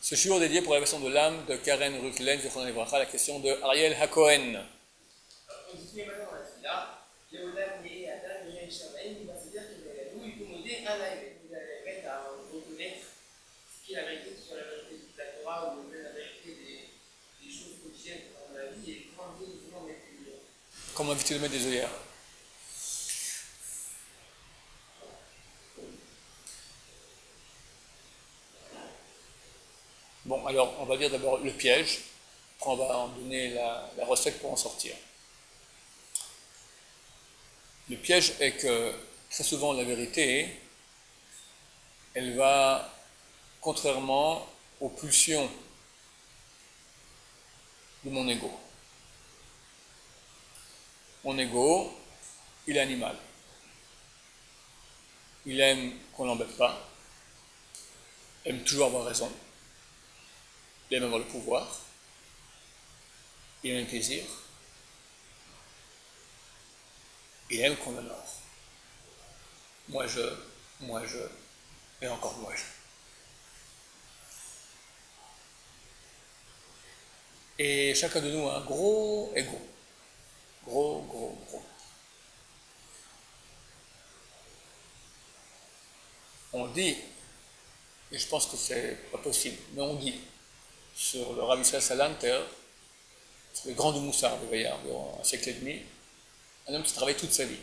Ce jour dédié pour la version de l'âme de Karen Ruklen, la question de Ariel Hakohen. On dit tous les matins dans la fila, Léonard Né, Adam, Miriam Shamaï, il va se dire que nous, il peut nous dire un aïe, il va mettre à reconnaître ce qui est la vérité, sur la vérité de la Torah ou même la vérité des choses quotidiennes dans la vie et comment Dieu nous demande d'être plus. Comment éviter de mettre des œillères? Bon, alors, on va dire d'abord le piège, après on va en donner la recette pour en sortir. Le piège est que, très souvent, la vérité, elle va, contrairement aux pulsions de mon ego. Mon ego, il est animal. Il aime qu'on l'embête pas, aime toujours avoir raison, il aime avoir le pouvoir, il aime le plaisir, il aime qu'on l'honore. Moi je, et encore moi je. Et chacun de nous a un gros ego. Gros. On dit, et je pense que c'est pas possible, mais on dit sur le Rav Israël Salanter, le grand du Moussard, vous voyez, environ un siècle et demi, un homme qui travaille toute sa vie.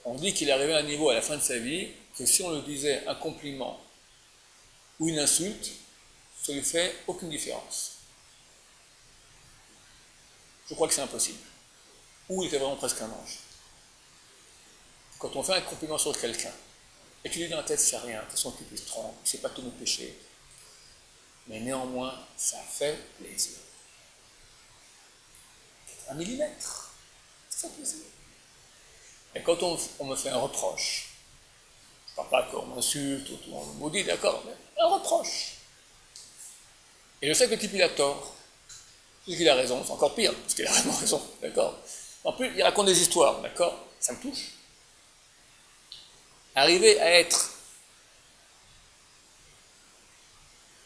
On dit qu'il est arrivé à un niveau à la fin de sa vie que si on lui disait un compliment ou une insulte, ça lui fait aucune différence. Je crois que c'est impossible. Ou il était vraiment presque un ange. Quand on fait un compliment sur quelqu'un, et qu'il lui dit dans la tête, c'est rien, de toute façon qu'il se trompe, il ne sait pas tous nos péchés, mais néanmoins, ça fait plaisir. Un millimètre, ça fait plaisir. Et quand on me fait un reproche, je ne parle pas qu'on m'insulte ou qu'on me maudit, d'accord, mais un reproche. Et je sais que le type il a tort, parce qu'il a raison, c'est encore pire, parce qu'il a vraiment raison, d'accord. En plus, il raconte des histoires, d'accord, ça me touche. Arriver à être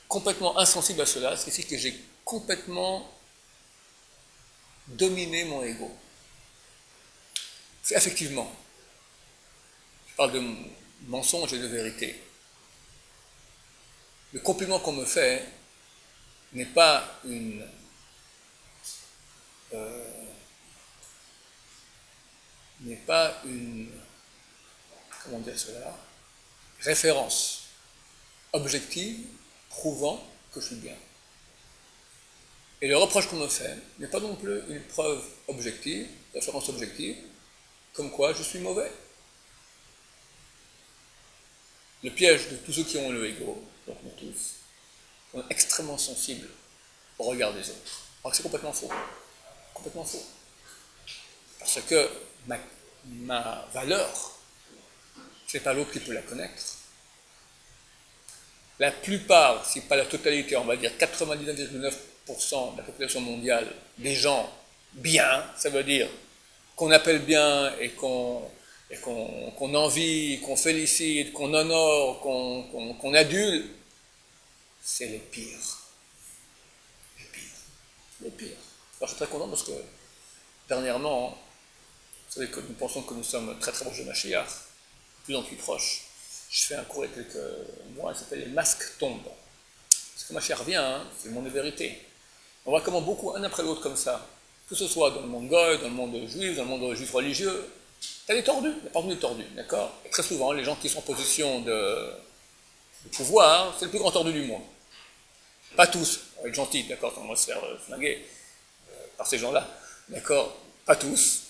complètement insensible à cela, c'est ici que j'ai complètement dominé mon ego. C'est effectivement, je parle de mensonge et de vérité. Le compliment qu'on me fait n'est pas une comment dire cela, référence objective prouvant que je suis bien. Et le reproche qu'on me fait n'est pas non plus une preuve objective, référence objective, comme quoi je suis mauvais. Le piège de tous ceux qui ont le ego, donc nous tous, sont extrêmement sensibles au regard des autres. Alors que c'est complètement faux. Complètement faux. Parce que ma valeur, c'est pas l'autre qui peut la connaître. La plupart, si pas la totalité, on va dire 99,9% de la population mondiale, des gens bien, ça veut dire qu'on appelle bien et qu'on envie, qu'on félicite, qu'on honore, qu'on adule, c'est les pires. Les pires. Alors je suis très content parce que dernièrement, vous savez que nous pensons que nous sommes très proches de Mashiach, de plus en plus proches. Je fais un cours il y a quelques mois, il s'appelle Les masques tombent. Parce que Mashiach revient, hein, c'est le monde de vérité. On voit comment beaucoup, un après l'autre comme ça, que ce soit dans le monde goy, dans le monde juif, dans le monde juif religieux, t'as des tordus, il y a pas des tordus, d'accord. Et très souvent, les gens qui sont en position de pouvoir, c'est le plus grand tordu du monde. Pas tous, on va être gentils, d'accord, on va se faire flinguer par ces gens-là, d'accord, pas tous,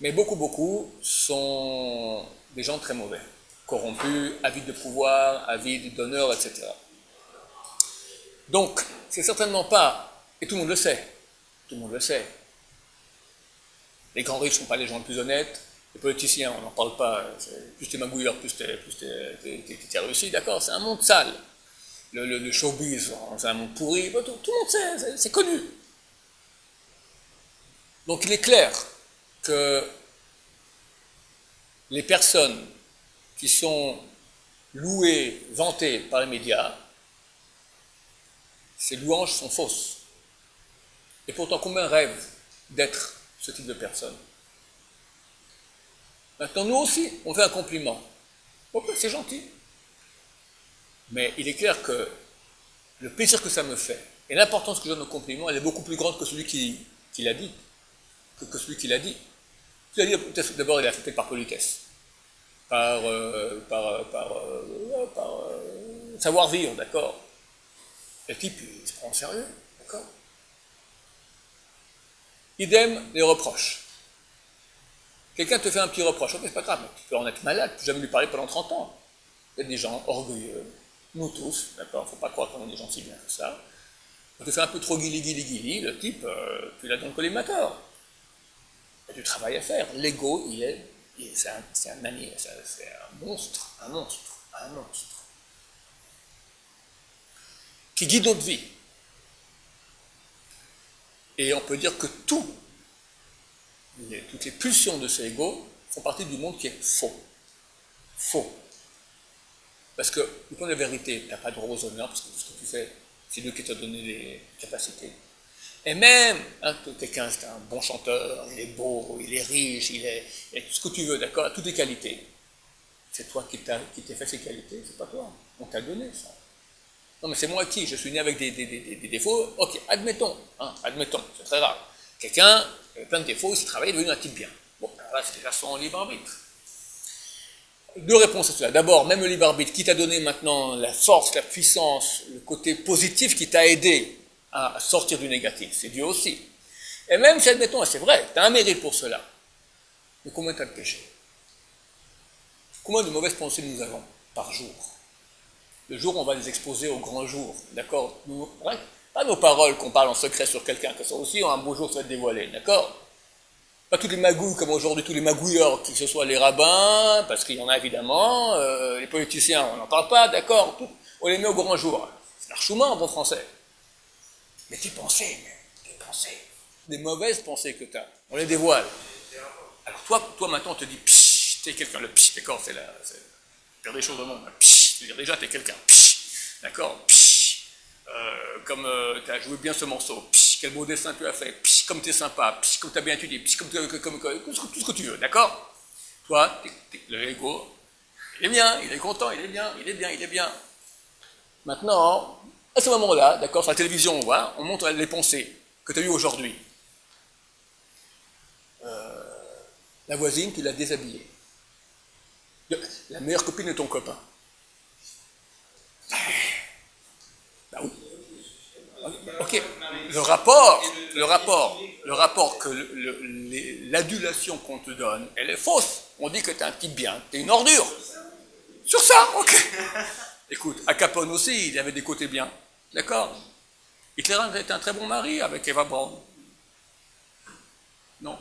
mais beaucoup sont des gens très mauvais, corrompus, avides de pouvoir, avides d'honneur, etc. Donc, c'est certainement pas, et tout le monde le sait, les grands riches ne sont pas les gens les plus honnêtes, les politiciens, on n'en parle pas, plus t'es magouilleur, plus t'es réussi, d'accord, c'est un monde sale. Le showbiz, c'est un monde pourri, tout le monde sait, c'est connu. Donc il est clair que les personnes qui sont louées, vantées par les médias, Ces louanges sont fausses. Et pourtant, combien rêvent d'être ce type de personne? Maintenant, nous aussi, on fait un compliment. Ok, c'est gentil. Mais il est clair que le plaisir que ça me fait et l'importance que je donne au compliment, elle est beaucoup plus grande que celui qui l'a dit. Que celui qui l'a dit. Celui qui l'a dit, peut-être d'abord, il a fait par politesse. Par savoir-vivre, d'accord. Le type, il se prend au sérieux, d'accord. Idem, les reproches. Quelqu'un te fait un petit reproche, ok, c'est pas grave, mais tu peux en être malade, tu peux jamais lui parler pendant 30 ans. Il y a des gens orgueilleux, nous tous, d'accord, faut pas croire qu'on est des gens si bien que ça. On te fait un peu trop guili, le type, tu l'as dans le collimateur. Il y a du travail à faire. L'ego, c'est un manier, c'est un monstre, qui guide notre vie. Et on peut dire que toutes les pulsions de ce ego font partie du monde qui est faux. Faux. Parce que, du point de vérité, tu n'as pas droit aux honneurs, parce que ce que tu fais, c'est Dieu qui t'a donné les capacités. Et même, quelqu'un, c'est un bon chanteur, il est beau, il est riche, il est tout ce que tu veux, d'accord, toutes les qualités. C'est toi qui t'es fait ces qualités, c'est pas toi. On t'a donné ça. Non, mais c'est moi qui, je suis né avec des défauts. Ok, admettons, c'est très rare. Quelqu'un, avec plein de défauts, il s'est travaillé, il est devenu un type bien. Bon, là, c'est déjà son libre arbitre. Deux réponses à cela. D'abord, même le libre arbitre, qui t'a donné maintenant la force, la puissance, le côté positif qui t'a aidé à sortir du négatif, c'est Dieu aussi. Et même si, admettons, c'est vrai, tu as un mérite pour cela. Mais combien tu as de péché? Combien de mauvaises pensées nous avons par jour? Le jour où on va les exposer au grand jour, d'accord? Pas nos paroles qu'on parle en secret sur quelqu'un, que ça aussi, un beau jour, ça va être dévoilé, d'accord? Pas toutes les magouilles comme aujourd'hui, tous les magouilleurs, que ce soit les rabbins, parce qu'il y en a évidemment, les politiciens, on n'en parle pas, d'accord? On les met au grand jour. C'est l'archouma en bon français. Mais tes pensées, des mauvaises pensées que tu as, on les dévoile. Alors toi maintenant, on te dit, psh, t'es quelqu'un, le psh, d'accord, c'est la pire des choses au monde, psh, c'est-à-dire déjà t'es quelqu'un, psh, d'accord, psh, comme tu as joué bien ce morceau, psh, quel beau dessin tu as fait, psh, comme tu es sympa, psh, comme tu as bien étudié, psh, comme tout ce que tu veux, d'accord? Toi, le ego, il est bien, il est content, il est bien. Maintenant, à ce moment-là, d'accord, sur la télévision, on montre les pensées que tu as eues aujourd'hui. La voisine, tu l'as déshabillée. La meilleure copine de ton copain. Bah oui. Ok. Le rapport que l'adulation qu'on te donne, elle est fausse. On dit que tu es un type bien, tu es une ordure. Sur ça, ok. Écoute, à Capone aussi, il avait des côtés bien. D'accord? Hitler était un très bon mari avec Eva Braun. Non.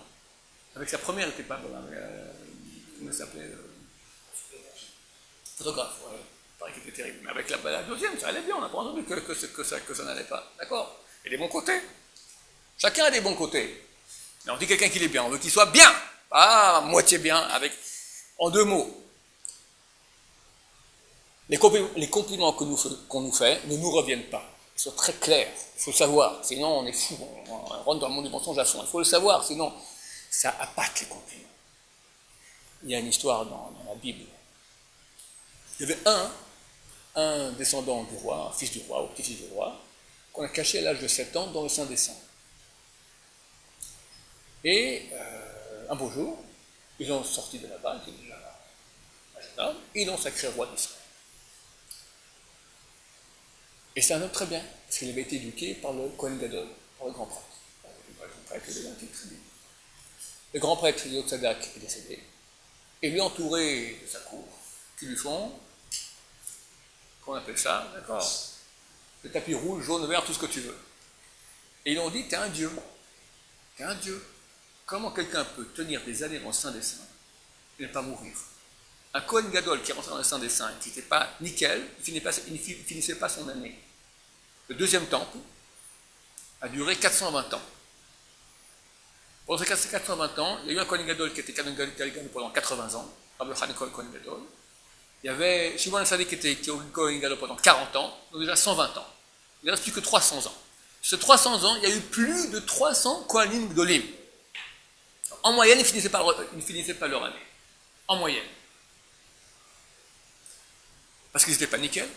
Avec sa première, il n'était pas bon. Comment il s'appelait? Photographe, ouais. Il paraît qu'il était terrible. Mais avec la deuxième, ça allait bien. On n'a pas entendu que ça n'allait pas. D'accord? Il y a des bons côtés. Chacun a des bons côtés. Mais on dit quelqu'un qu'il est bien. On veut qu'il soit bien. Pas moitié bien. En deux mots. Les compliments qu'on nous fait ne nous reviennent pas. Ils sont très clairs. Il faut le savoir. Sinon, on est fou. On rentre dans le monde du mensonge à fond. Il faut le savoir. Sinon, ça appâte les compliments. Il y a une histoire dans la Bible. Il y avait un descendant du roi, un fils du roi, ou petit-fils du roi, qu'on a caché à l'âge de 7 ans dans le Saint des Saints. Et un beau jour, ils l'ont sorti de là-bas, il était déjà un jeune homme, et ils l'ont sacré roi d'Israël. Et c'est un homme très bien, parce qu'il avait été éduqué par le Kohen Gadol, par le grand prêtre. Le grand prêtre, il est un type très bien. Le grand prêtre, Yod Sadak, est décédé, et lui entouré de sa cour, qui lui font, qu'on appelle ça, d'accord, le tapis rouge, jaune, vert, tout ce que tu veux. Et ils ont dit, t'es un dieu. T'es un dieu. Comment quelqu'un peut tenir des années dans le Saint des Saints et ne pas mourir? Un Kohen Gadol qui est rentré dans le Saint des Saints, qui n'était pas nickel, il ne finissait pas son année. Le deuxième temple a duré 420 ans. Pendant ces 420 ans, il y a eu un Kohen Gadol qui était Kohen Gadol pendant 80 ans, Rabbi Yochanan Kohen Gadol. Il y avait Shimon Sadik qui était Kohen Gadol pendant 40 ans, donc déjà 120 ans. Il ne reste plus que 300 ans. Sur 300 ans, il y a eu plus de 300 Kohanim Gdolim. En moyenne, ils finissaient pas leur année. En moyenne. Parce qu'ils n'étaient pas nickel.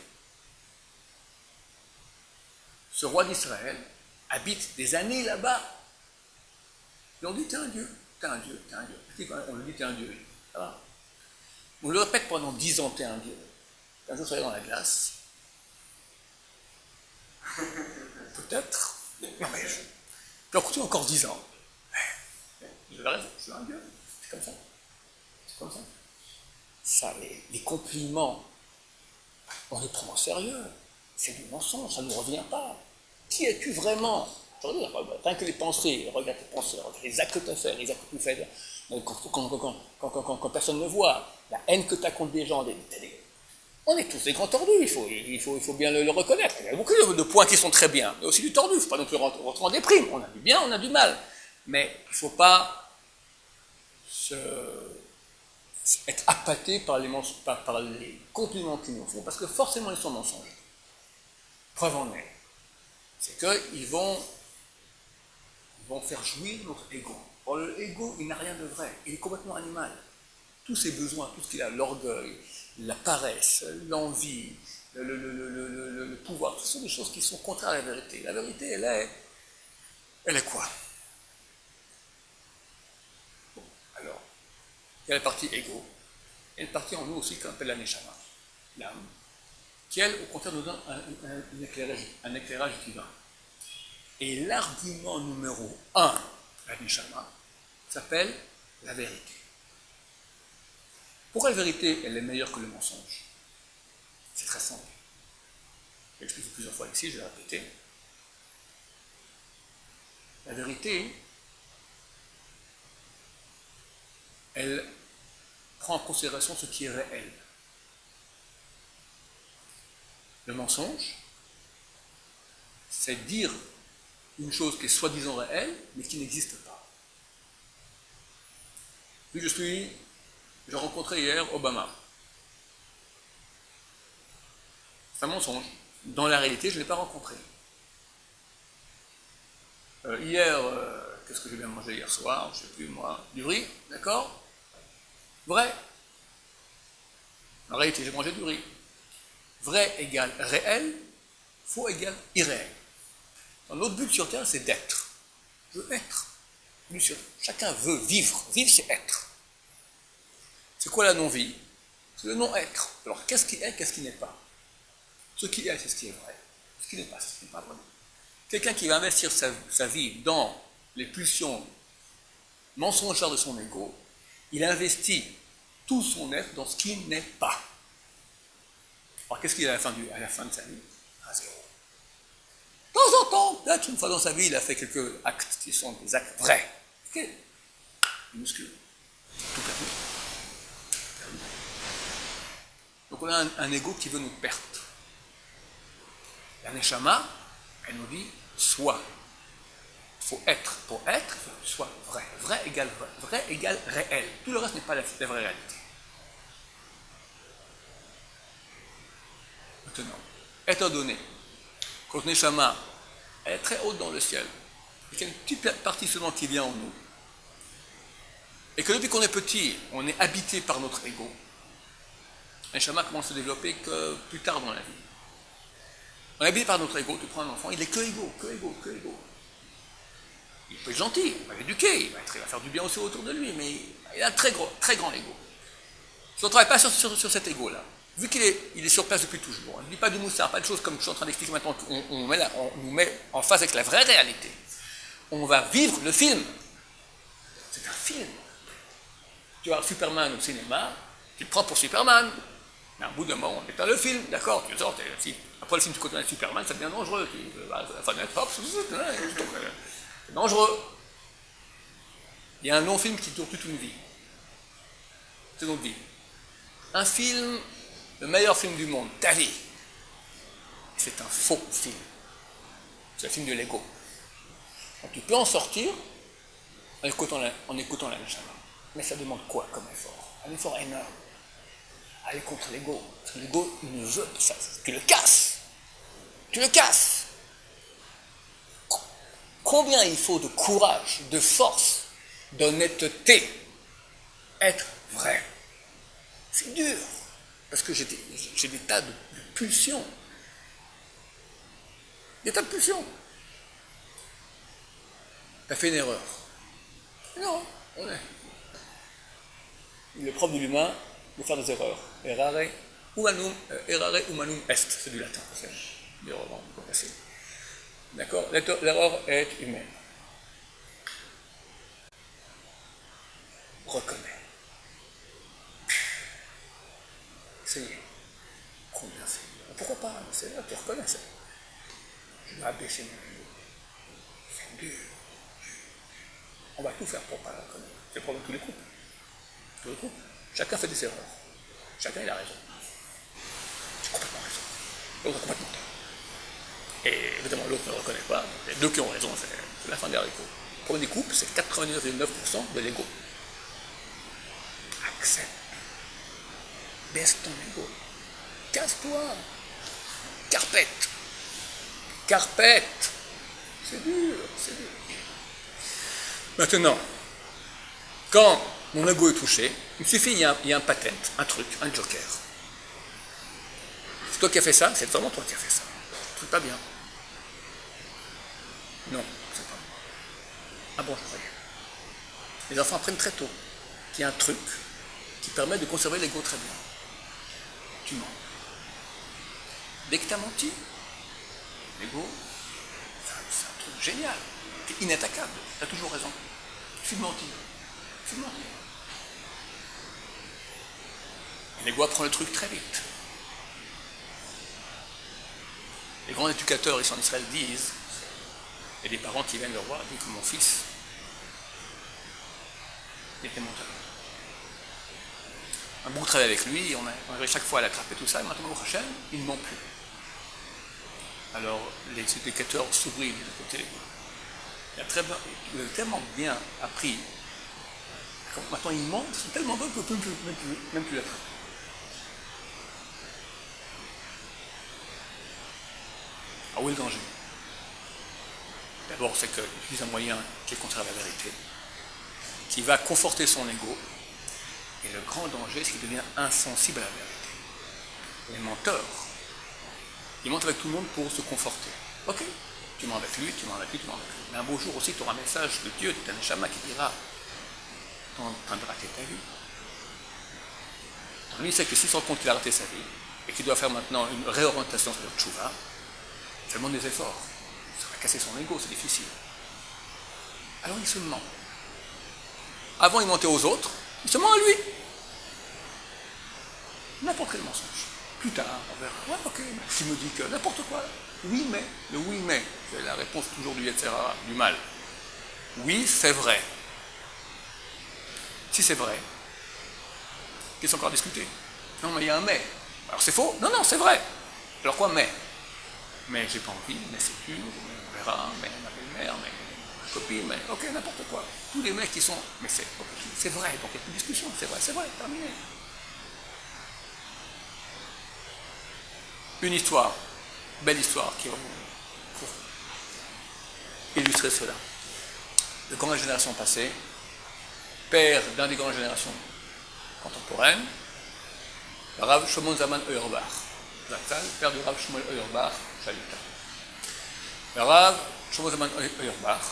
Ce roi d'Israël habite des années là-bas. Ils ont dit, t'es un dieu, t'es un dieu, t'es un dieu. On lui dit, t'es un dieu. Ça va. On le répète pendant 10 ans, t'es un dieu. Un jour, ça va dans la glace. Peut-être. Non, mais je peux continuer encore 10 ans. Je vais raison, je suis un dieu. C'est comme ça. C'est comme ça. Ça, les compliments, on les prend au sérieux. C'est du mensonge, ça ne nous revient pas. Qui es-tu vraiment? Je veux dire, rien que les pensées, regarde tes pensées, regarde les actes que tu as fait, les actes que tu fais, quand personne ne voit, la haine que tu as contre des gens, on est tous des grands tordus, il faut bien le reconnaître. Il y a beaucoup de points qui sont très bien, mais aussi du tordu, il ne faut pas non plus rentrer en déprime. On a du bien, on a du mal. Mais il ne faut pas être appâté par les compliments qu'ils nous font, parce que forcément ils sont mensonges. Preuve en est, c'est qu'ils vont faire jouir notre ego. Or, le ego, il n'a rien de vrai, il est complètement animal. Tous ses besoins, tout ce qu'il a, l'orgueil, la paresse, l'envie, le pouvoir, ce sont des choses qui sont contraires à la vérité. La vérité, elle est quoi? Bon, alors, il y a la partie ego, il y a une partie en nous aussi qu'on appelle la neshama, l'âme, qui, elle, au contraire, nous donne un éclairage divin. Et l'argument numéro 1, la neshama, s'appelle la vérité. Pourquoi la vérité, elle est meilleure que le mensonge? C'est très simple. Je l'ai expliqué plusieurs fois ici, je vais répéter. La vérité, elle prend en considération ce qui est réel. Le mensonge, c'est dire une chose qui est soi-disant réelle, mais qui n'existe pas. Puis j'ai rencontré hier Obama. C'est un mensonge. Dans la réalité, je ne l'ai pas rencontré. Hier, qu'est-ce que j'ai bien mangé hier soir? Je ne sais plus, moi. Du riz, d'accord? Vrai. En réalité, j'ai mangé du riz. Vrai égale réel, faux égale irréel. Notre but sur Terre, c'est d'être. Je veux être. Chacun veut vivre. Vivre, c'est être. C'est quoi la non-vie? C'est le non-être. Alors, qu'est-ce qui est, qu'est-ce qui n'est pas? Ce qui est, c'est ce qui est vrai. Ce qui n'est pas, c'est ce qui n'est pas vrai. Quelqu'un qui va investir sa vie dans les pulsions mensongères de son ego, il investit tout son être dans ce qui n'est pas. Alors, qu'est-ce qu'il a à la fin de sa vie? À zéro. De temps en temps, peut-être une fois dans sa vie, il a fait quelques actes qui sont des actes vrais. Ok? Minuscule. Tout perdu. Donc on a un ego qui veut nous perdre. La neshama, elle nous dit sois. Il faut être. Pour être, il faut que tu sois vrai. Vrai égale réel. Tout le reste n'est pas la vraie réalité. Maintenant, étant donné que notre neshama est très haute dans le ciel, et qu'il y a une petite partie seulement qui vient en nous, et que depuis qu'on est petit, on est habité par notre ego, le neshama commence à se développer que plus tard dans la vie. On est habité par notre ego, tu prends un enfant, il est que ego. Il peut être gentil, il va l'éduquer, il va faire du bien aussi autour de lui, mais il a un très grand ego. Si on ne travaille pas sur cet ego-là, vu qu'il est sur place depuis toujours, on ne dit pas du moussard, pas de choses comme je suis en train d'expliquer maintenant, on nous met en face avec la vraie réalité. On va vivre le film. C'est un film. Tu vois Superman au cinéma, tu te prends pour Superman, mais à un bout d'un moment, on éteint le film, d'accord, tu sors, après le film, tu continues avec Superman, ça devient dangereux. La fenêtre, hop, c'est dangereux. Il y a un non-film qui dure toute une vie. C'est notre vie. Un film, le meilleur film du monde, ta vie. C'est un faux film. C'est un film de l'ego. Donc, tu peux en sortir en écoutant la neshama. Mais ça demande quoi comme effort? Un effort énorme. Aller contre l'ego. Parce que l'ego, il ne veut pas ça. Tu le casses. Combien il faut de courage, de force, d'honnêteté, être vrai. C'est dur, parce que j'ai des tas de pulsions. Des tas de pulsions. T'as fait une erreur. Non, on est. Il est propre de l'humain de faire des erreurs. Errare humanum est, c'est du latin, c'est l'erreur passé. D'accord? L'erreur est humaine. Reconnais. Ça y est. Combien c'est? Pourquoi pas? C'est là, tu reconnais ça. Je vais abaisser mon niveau. C'est dur. On va tout faire pour ne pas la reconnaître. C'est le problème de tous les couples. Tous les couples. Chacun fait des erreurs. Chacun il a raison. J'ai complètement raison. L'autre a complètement tort. Et évidemment, l'autre ne le reconnaît pas. Les deux qui ont raison, c'est la fin des haricots. Le problème des couples, c'est 99,9% de l'ego. Accepte. Baisse ton ego. Casse-toi. Carpette. Carpette. C'est dur, c'est dur. Maintenant, quand mon ego est touché, il suffit, il y a un patent, un truc, un joker. C'est toi qui as fait ça, c'est vraiment toi qui as fait ça. C'est pas bien. Non, c'est pas moi. Ah bon, je croyais. Les enfants apprennent très tôt qu'il y a un truc qui permet de conserver l'ego très bien. Tu mens. Dès que tu as menti, l'ego, c'est un truc génial. C'est inattaquable. Tu as toujours raison. Il suffit de mentir. Il suffit de mentir. L'ego apprend le truc très vite. Les grands éducateurs ici en Israël disent, et des parents qui viennent le voir disent que mon fils était menteur. Un bout de travail avec lui, on arrive chaque fois à l'attraper, tout ça, et maintenant au Hachem, il ne ment plus. Alors les éducateurs s'ouvrent de côté. Il a tellement bien appris. Maintenant il ment, c'est tellement bon qu'on ne peut même plus l'attraper. Ah, où est le danger? D'abord, c'est qu'il utilise un moyen qui est contraire à la vérité, qui va conforter son ego. Et le grand danger, c'est qu'il devient insensible à la vérité. Les menteurs, ils mentent avec tout le monde pour se conforter. Ok, tu mens avec lui, tu mens avec lui, tu mens avec lui. Mais un beau jour aussi, tu auras un message de Dieu, de Taneshama, qui dira « Tu es en train de rater ta vie ». Lui, il sait que s'il se rend compte qu'il a raté sa vie, et qu'il doit faire maintenant une réorientation sur le tchouva, ça demande des efforts. Ça va casser son ego, c'est difficile. Alors il se ment. Avant, il mentait aux autres, il se ment à lui. N'importe quel mensonge. Plus tard, on verra. Ouais, ok, tu me dis que n'importe quoi. Oui, mais. Le oui, mais. C'est la réponse toujours du etc., du mal. Oui, c'est vrai. Si c'est vrai, qu'est-ce encore à discuter? Non, mais il y a un mais. Alors c'est faux? Non, non, c'est vrai. Alors quoi, mais? Mais j'ai pas envie, mais c'est dur, mais on verra, mais ma belle-mère, mais ma copine, mais ok, n'importe quoi. Tous les mecs qui sont. Mais c'est vrai, donc il n'y a plus de discussion, c'est vrai, terminé. Une histoire, belle histoire, qui va pour illustrer cela. De grandes générations passées, père d'un des grandes générations contemporaines, le Rav Shimon Zalman Auerbach. Père du Rav Shmuel Auerbach, Shalita. Le Rav Shimon Zalman Auerbach,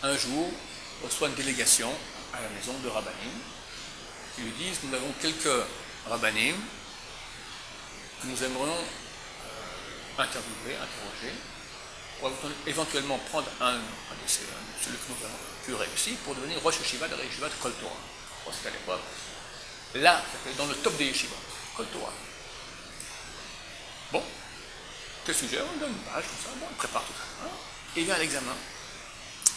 un jour, reçoit une délégation à la maison de Rabbanim qui lui disent: nous avons quelques Rabbanim que nous aimerions interroger, pour éventuellement prendre un de celui que nous avons pu réussir pour devenir Rosh Yeshiva de la Yeshiva de Kol Torah. C'était à l'époque, là, dans le top des Yeshiva, Kol Torah. Bon, quel sujet? On donne une page, comme ça, bon, on prépare tout ça. Hein, et il vient à l'examen.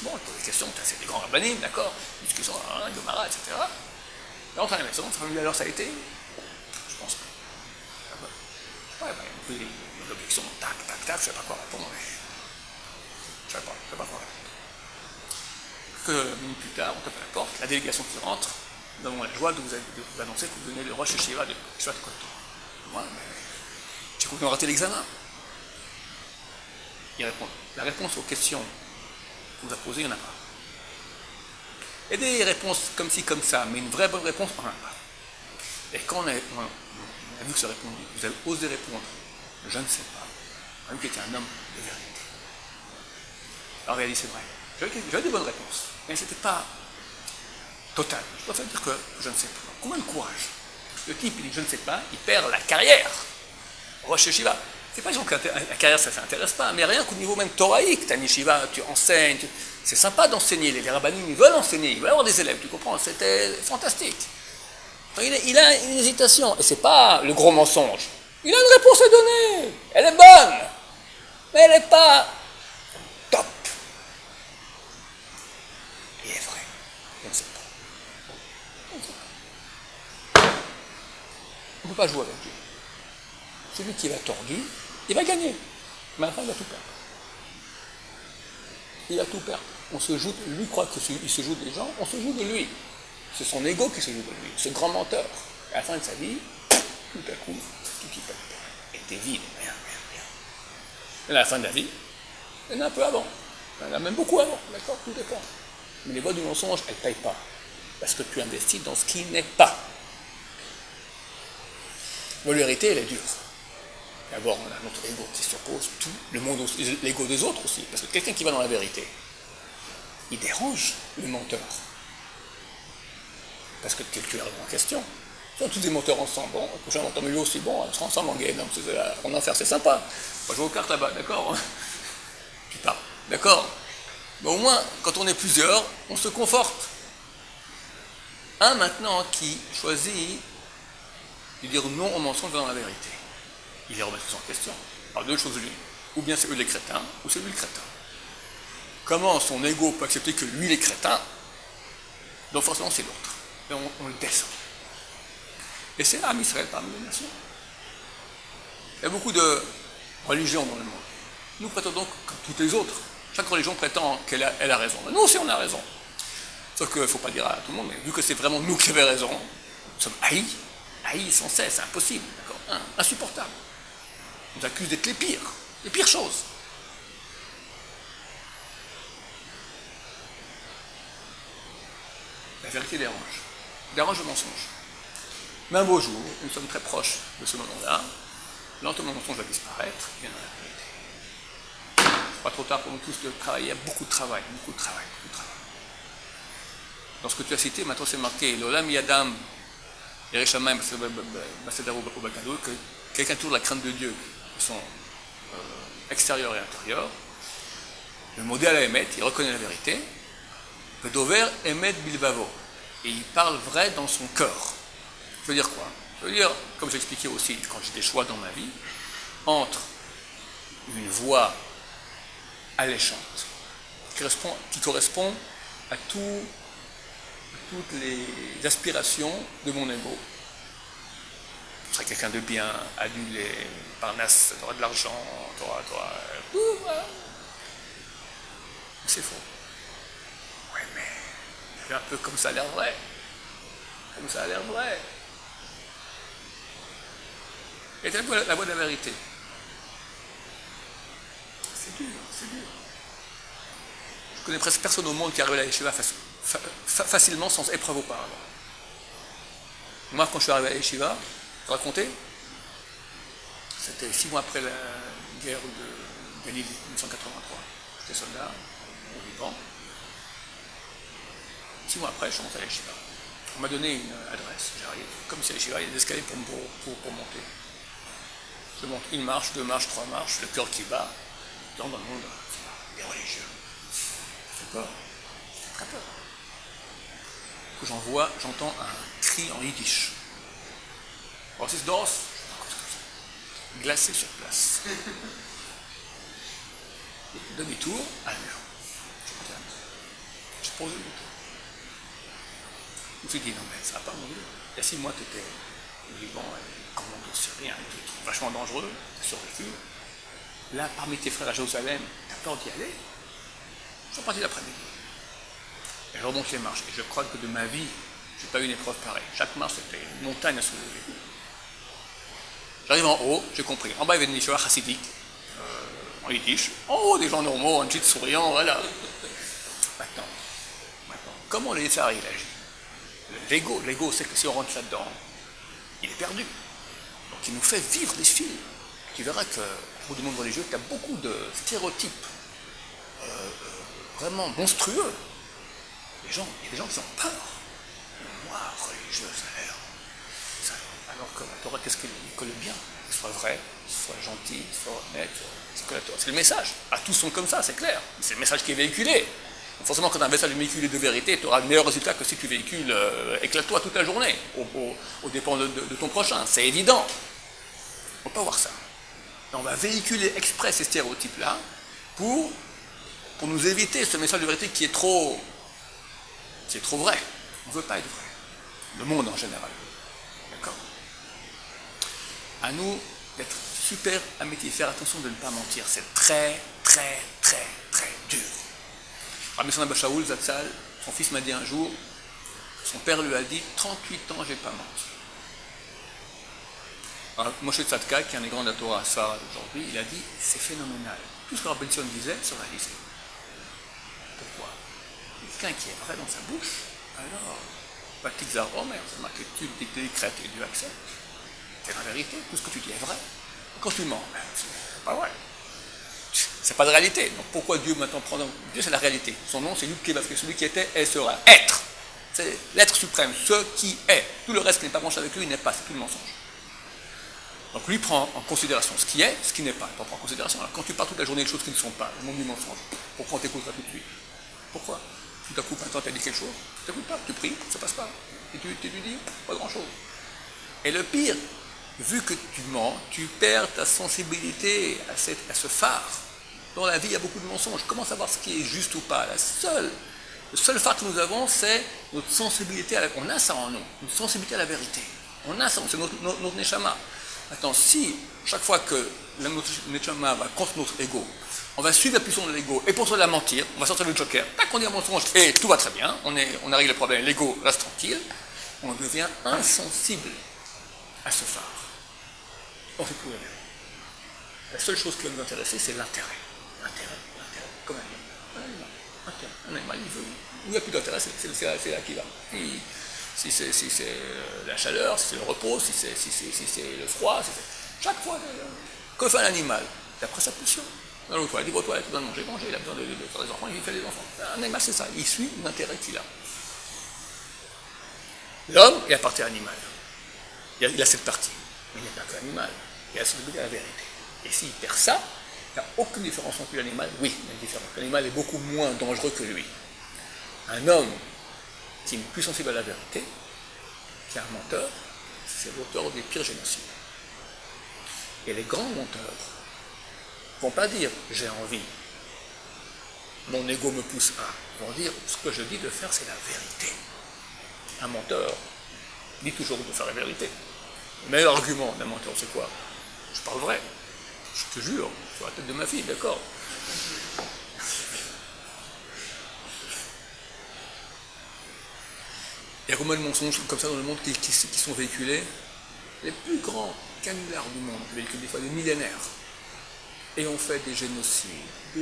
Bon, il pose des questions, c'est des grands rabbanim, d'accord, discussion, Gomara, etc. Il rentre à la maison, alors ça a été? Je pense que. Ouais, il y a une objection, tac, je ne sais pas quoi répondre. Je ne sais pas quoi répondre. Quelques minutes plus tard, on tape à la porte, la délégation qui rentre, nous avons la joie de vous annoncer que vous venez le Rosh Yeshiva de Yeshiva de Kol Torah. Moi, mais j'ai complètement raté l'examen. Il répond. La réponse aux questions qu'on vous a posées, il n'y en a pas. Il y a des réponses comme ci, comme ça, mais une vraie bonne réponse, on n'en a pas. Et quand on a vu que ça répondu, vous avez osé répondre, je ne sais pas, même qu'il était un homme de vérité. Alors il a dit, c'est vrai, j'avais des bonnes réponses, mais ce n'était pas total. Je préfère dire que je ne sais pas. Combien de courage. Le type, il dit, je ne sais pas, il perd la carrière. Rosh Yeshiva. C'est pas genre que la carrière, ça ne s'intéresse pas, mais rien qu'au niveau même thoraïque, tu as une yeshiva, tu enseignes, c'est sympa d'enseigner, les rabbinim, ils veulent enseigner, ils veulent avoir des élèves, tu comprends, c'était fantastique. Il a une hésitation, et c'est pas le gros mensonge. Il a une réponse à donner, elle est bonne, mais elle n'est pas top. Il est vrai, je ne sais pas. On ne peut pas jouer avec Dieu. Celui qui va tordu, il va gagner. Mais à la fin, il va tout perdre. Il va tout perdre. On se joue, lui croit qu'il se joue des gens, on se joue de lui. C'est son ego qui se joue de lui, ce grand menteur. À la fin de sa vie, tout à coup, tout qui peut était vide, rien. Et à la fin de la vie, il y en a un peu avant. Il y en a même beaucoup avant, d'accord, tout dépend. Mais les voies du mensonge, elles ne payent pas. Parce que tu investis dans ce qui n'est pas. La vérité, elle est dure. D'abord, on a notre ego qui s'oppose, tout, le monde aussi, l'ego des autres aussi. Parce que quelqu'un qui va dans la vérité, il dérange le menteur. Parce que tu es en question. Ils sont tous des menteurs ensemble. Bon, le prochain menteur, mais lui aussi, bon, on sera ensemble en game. En enfer, c'est sympa. On va jouer aux cartes là-bas, d'accord? Tu pars, d'accord? Mais au moins, quand on est plusieurs, on se conforte. Un maintenant qui choisit de dire non au mensonge dans la vérité. Il les remet tous en question. Alors deux choses lui. Ou bien c'est eux les crétins, ou c'est lui le crétin. Comment son ego peut accepter que lui il est crétin? Donc forcément c'est l'autre. Et on le descend. Et c'est l'âme Israël parmi les nations. Il y a beaucoup de religions dans le monde. Nous prétendons comme toutes les autres. Chaque religion prétend qu'elle a raison. Mais nous aussi on a raison. Sauf qu'il ne faut pas dire à tout le monde, mais vu que c'est vraiment nous qui avons raison, nous sommes haïs sans cesse, c'est impossible, d'accord, insupportable. On nous accuse d'être les pires choses. La vérité dérange le mensonge. Mais un beau jour, nous sommes très proches de ce moment-là, lentement le mensonge va disparaître, il viendra la vérité. C'est pas trop tard pour nous tous de travailler, il y a beaucoup de travail. Dans ce que tu as cité, maintenant c'est marqué, l'Olam Yadam, Yerishamayim, que quelqu'un tourne la crainte de Dieu, qui sont extérieurs et intérieurs, le modèle à Emet, il reconnaît la vérité, le Dover Emet Bilbavo, et il parle vrai dans son cœur. Ça veut dire quoi? Ça veut dire, comme j'expliquais aussi quand j'ai des choix dans ma vie, entre une voix alléchante, qui correspond à toutes les aspirations de mon ego. Je serai quelqu'un de bien, adulé, parnasse, tu auras de l'argent, tu auras tout, voilà. C'est faux. Ouais, mais c'est un peu comme ça a l'air vrai. Et c'est la voie de la vérité. C'est dur. Je connais presque personne au monde qui arrive à la yeshiva facilement sans épreuve auparavant. Moi, quand je suis arrivé à la yeshiva, je racontais, c'était 6 mois après la guerre de Galilée, 1983. J'étais soldat, au Liban. 6 mois après, je suis rentré à la yeshiva. On m'a donné une adresse, j'arrive. Comme c'est la yeshiva, il y a des escaliers pour monter. Je monte 1 marche, 2 marches, 3 marches, le cœur qui bat. Dans le monde, des religieux. Ça fait peur. Très peur. J'entends un cri en yiddish. Was ist das? Glacé sur place. Demi-tour à la maison. Je pose demi-tour. Je me suis dit, non mais ça va pas mon Dieu. Il y a 6 mois, tu étais au Liban, commando syrien, un truc vachement dangereux, tu as survécu. Là, parmi tes frères à Jérusalem, tu as peur d'y aller. Je suis parti l'après-midi. Et je remonte les marches. Et je crois que de ma vie, je n'ai pas eu une épreuve pareille. Chaque marche, c'était une montagne à soulever. J'arrive en haut, j'ai compris. En bas, il y avait une yeshiva chassidique, en yiddish. En haut, des gens normaux, un petit souriant, voilà. comment le Yetzirah il agit? L'ego, c'est que si on rentre là-dedans, il est perdu. Donc il nous fait vivre des films. Tu verras que pour le monde religieux, tu as beaucoup de stéréotypes vraiment monstrueux. Il y a des gens qui ont peur. Moi, religieux, ça a l'air. Alors que la Torah, qu'est-ce qu'elle dit? Que le bien soit vrai, soit gentil, soit honnête. C'est le message. Tous sont comme ça, c'est clair. C'est le message qui est véhiculé. Donc forcément, quand tu as un message véhiculé de vérité, tu auras le meilleur résultat que si tu véhicules éclate-toi toute la journée, au dépend de ton prochain. C'est évident. On peut voir ça. Et on va véhiculer exprès ces stéréotypes-là pour nous éviter ce message de vérité qui est trop vrai. On ne veut pas être vrai. Le monde en général. D'accord? À nous d'être super amitié, faire attention de ne pas mentir. C'est très, très, très, très dur. Rabbi Shimon Abba Shaul Zatzal, son fils m'a dit un jour, son père lui a dit 38 ans, j'ai pas menti. Alors, Moshe Tzadka, qui est un des grands de la Torah à Sfarad aujourd'hui, il a dit c'est phénoménal. Tout ce que Rabbi Shimon disait se réalisait. Pourquoi? Quelqu'un qui est vrai dans sa bouche, alors, Batikzar Omer, c'est marqué tu décrètes et Dieu accepte. C'est la vérité, tout ce que tu dis est vrai. Quand tu mens, c'est pas vrai. C'est pas de réalité. Donc pourquoi Dieu maintenant prend Dieu, c'est la réalité. Son nom, c'est celui qui était et sera. Être. C'est l'être suprême, ce qui est. Tout le reste qui n'est pas branché avec lui, il n'est pas, c'est tout le mensonge. Donc lui prend en considération ce qui est, ce qui n'est pas. Il prend en considération. Alors quand tu parles toute la journée de choses qui ne sont pas, le monde du mensonge, pourquoi on t'écoutera tout de suite? Pourquoi? Tout à coup, maintenant, tu as dit quelque chose, tu t'écoutes pas, tu pries, ça passe pas. Et tu lui dis, pas grand-chose. Et le pire, vu que tu mens, tu perds ta sensibilité à ce phare. Dans la vie, il y a beaucoup de mensonges. Comment savoir ce qui est juste ou pas? Le seul phare que nous avons, c'est notre sensibilité on a ça en nous, une sensibilité à la vérité. On a ça, c'est notre neshama. Maintenant, si chaque fois que notre neshama va contre notre ego, on va suivre la puissance de l'ego, et pour cela mentir, on va sortir le joker, tac, on dit un mensonge, et tout va très bien, on arrive le problème, l'ego reste tranquille, on devient insensible à ce phare. On fait plus rien. La seule chose qui va nous intéresser, c'est l'intérêt. L'intérêt, comme un animal. Un animal, il veut. Où il n'y a plus d'intérêt, c'est là qui va. Si c'est la chaleur, si c'est le repos, si c'est le froid, chaque fois, que fait un animal? D'après sa pulsion. Dans l'autre toilette, il va aux toilettes, il doit manger, il a besoin de faire des enfants, il fait des enfants. Un animal, c'est ça, il suit l'intérêt qu'il a. L'homme, il appartient à l'animal. Il a cette partie. Mais il n'est pas que l'animal. Il a la sensibilité à la vérité. Et s'il perd ça, il n'y a aucune différence entre l'animal. Oui, il y a une différence. L'animal est beaucoup moins dangereux que lui. Un homme qui n'est plus sensible à la vérité, qui est un menteur, c'est l'auteur des pires génocides. Et les grands menteurs ne vont pas dire j'ai envie, mon ego me pousse à. Ils vont dire ce que je dis de faire, c'est la vérité. Un menteur dit toujours de faire la vérité. Mais l'argument d'un menteur, c'est quoi? Je parle vrai. Je te jure, sur la tête de ma fille, d'accord? Il y a combien de mensonges comme ça dans le monde qui sont véhiculés? Les plus grands canulars du monde véhiculent des fois des millénaires. Et on fait des génocides au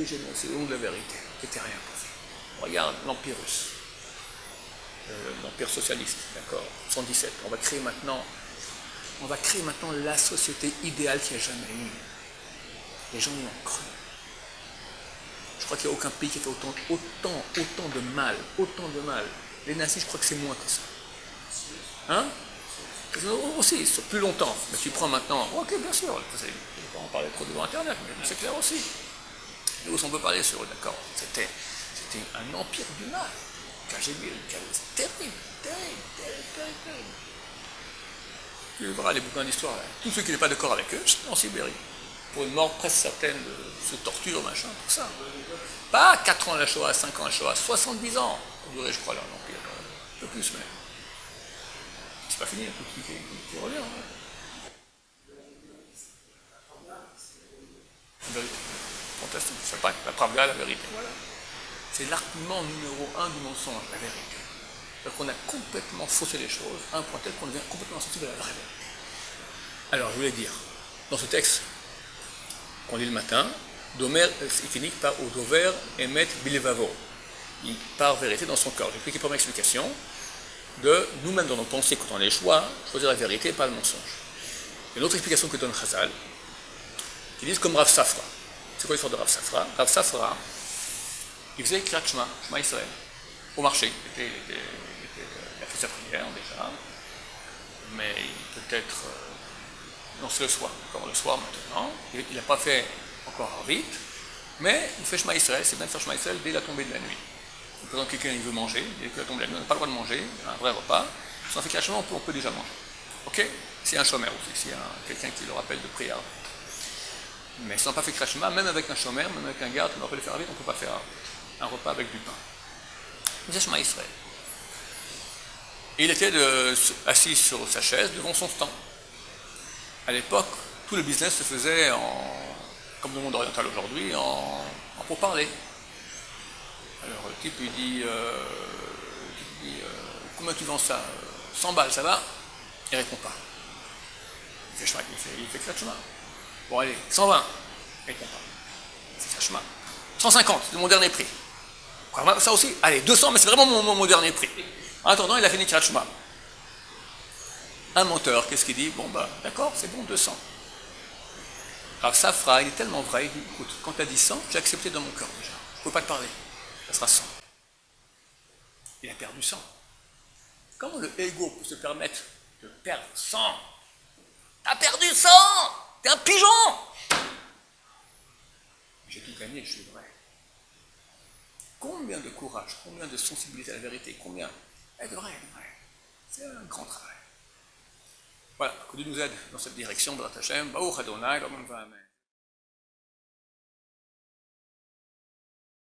nom de la vérité, qui n'était rien pour faire. Regarde l'Empire russe, l'Empire socialiste, d'accord, 117. On va créer maintenant la société idéale qu'il n'y a jamais eu. Les gens y ont cru. Je crois qu'il n'y a aucun pays qui a fait autant de mal. Les nazis, je crois que c'est moins que ça. Hein? Aussi, c'est plus longtemps. Mais tu prends maintenant, ok, bien sûr, je ne vais pas en parler trop devant Internet, mais c'est clair aussi. Nous, on peut parler sur eux, d'accord. C'était un empire du mal. KGB, terrible. Tu verras les bouquins d'histoire. Tous ceux qui n'étaient pas d'accord avec eux, en Sibérie. Pour une mort presque certaine de torture, machin, tout ça. Pas 4 ans à la Shoah, 5 ans à la Shoah, 70 ans. Ça durait, je crois, là, l'Empire. Un peu plus, mais. C'est pas fini, un peu qui revient. La vérité. Fantastique. C'est pas la pravda, la vérité. Voilà. C'est l'argument numéro 1 du mensonge, la vérité. C'est-à-dire qu'on a complètement faussé les choses à un point tel qu'on devient complètement insensible à la vraie vérité. Alors, je voulais dire, dans ce texte qu'on lit le matin, Domer, il finit par au Dover Emet Bilevavo. il part vérité dans son cœur. J'ai pris la première explication de nous-mêmes dans nos pensées, quand on a les choix, choisir la vérité et pas le mensonge. Et une autre explication que donne Chazal, ils disent comme Rav Safra. C'est quoi l'histoire de Rav Safra? Rav Safra, il faisait Kriyat Shema, Shema Israël, au marché. Il a fait sa prière déjà, mais peut-être, non c'est le soir, encore le soir maintenant, il n'a pas fait encore vite, mais il fait Shema Israël, c'est bien de faire Shema Israël dès la tombée de la nuit. Par exemple, quelqu'un il veut manger, dès que la tombée de la nuit, on n'a pas le droit de manger, un vrai repas, si on fait Kriyat Shema, on peut déjà manger. Ok? C'est un chômeur aussi, s'il y a quelqu'un qui le rappelle de prière. Mais si on n'a pas fait Kriyat Shema, même avec un chômeur, même avec un garde, on aurait pu le faire vite, on ne peut pas faire un repas avec du pain. C'est Shema Israël. Et il était assis sur sa chaise devant son stand. À l'époque, tout le business se faisait comme le monde oriental aujourd'hui, en pourparlers. Alors le type il dit, combien tu vends ça 100 balles, ça va? Il ne répond pas. Il fait Kriyat Shema. Bon allez, 120, il répond pas. Il fait Kriyat Shema. 150, c'est mon dernier prix. Ça aussi, allez, 200, mais c'est vraiment mon dernier prix. En attendant, il a fini Kriyat Shema. Un menteur, qu'est-ce qu'il dit? Bon bah d'accord, c'est bon, 200. Alors Safra, il est tellement vrai, il dit, écoute, quand tu as dit 100, j'ai accepté dans mon cœur déjà. Je ne peux pas te parler. Ça sera 100. Il a perdu 100. Comment le ego peut se permettre de perdre 100? T'as perdu 100! T'es un pigeon! J'ai tout gagné, je suis vrai. Combien de courage, combien de sensibilité à la vérité, combien être vrai. C'est un grand travail. Voilà, que Dieu nous aide dans cette direction, B'rat Hashem, Baruch Adonai, Amen.